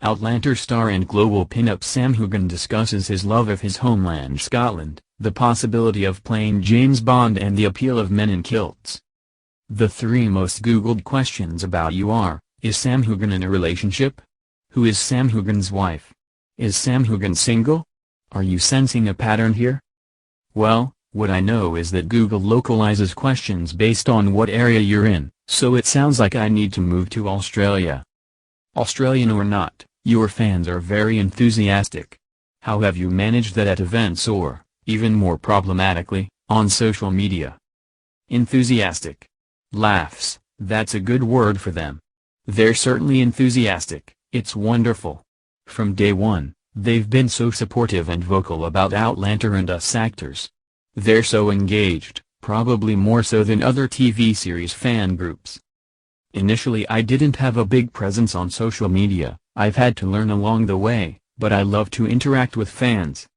Outlander star and global pin-up Sam Heughan discusses his love of his homeland Scotland, the possibility of playing James Bond and the appeal of men in kilts. The three most Googled questions about you are: is Sam Heughan in a relationship? Who is Sam Heughan's wife? Is Sam Heughan single? Are you sensing a pattern here? Well, what I know is that Google localizes questions based on what area you're in, so it sounds like I need to move to Australia. Australian or not, your fans are very enthusiastic. How have you managed that at events or, even more problematically, on social media? Enthusiastic. Laughs, that's a good word for them. They're certainly enthusiastic, it's wonderful. From day one, they've been so supportive and vocal about Outlander and us actors. They're so engaged, probably more so than other TV series fan groups. Initially I didn't have a big presence on social media, I've had to learn along the way, but I love to interact with fans.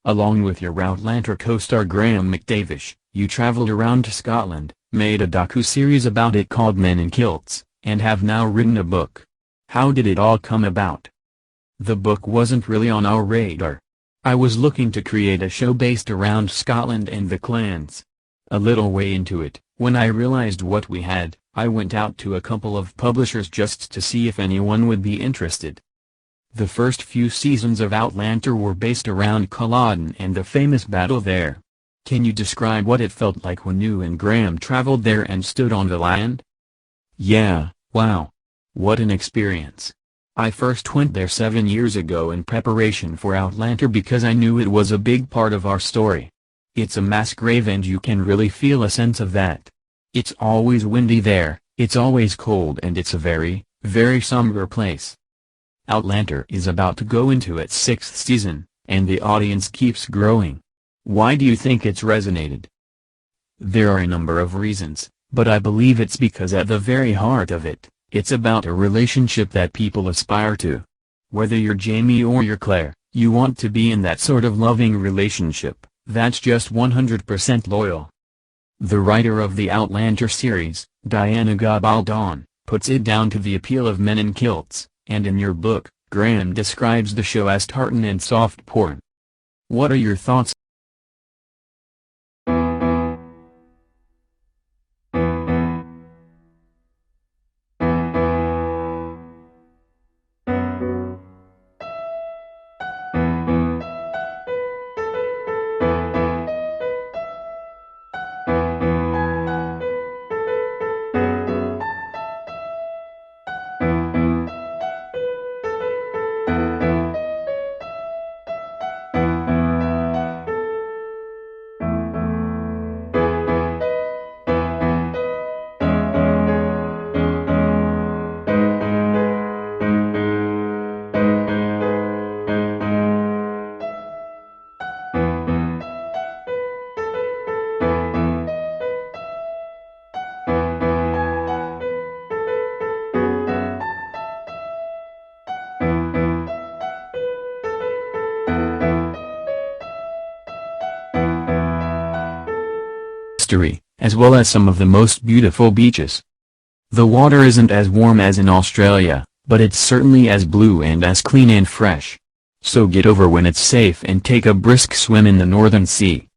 Along with your Outlander co-star Graham McTavish, you traveled around to Scotland, made a docu-series about it called Men in Kilts, and have now written a book. How did it all come about? The book wasn't really on our radar. I was looking to create a show based around Scotland and the clans. A little way into it, when I realized what we had, I went out to a couple of publishers just to see if anyone would be interested. The first few seasons of Outlander were based around Culloden and the famous battle there. Can you describe what it felt like when you and Graham traveled there and stood on the land? Yeah, wow. What an experience. I first went there 7 years ago in preparation for Outlander because I knew it was a big part of our story. It's a mass grave and you can really feel a sense of that. It's always windy there, it's always cold and it's a very, very somber place. Outlander is about to go into its 6th season, and the audience keeps growing. Why do you think it's resonated? There are a number of reasons, but I believe it's because at the very heart of it, it's about a relationship that people aspire to. Whether you're Jamie or you're Claire, you want to be in that sort of loving relationship, that's just 100% loyal. The writer of the Outlander series, Diana Gabaldon, puts it down to the appeal of men in kilts, and in your book, Graham describes the show as tartan and soft porn. What are your thoughts? As well as some of the most beautiful beaches. The water isn't as warm as in Australia, but it's certainly as blue and as clean and fresh. So get over when it's safe and take a brisk swim in the Northern Sea.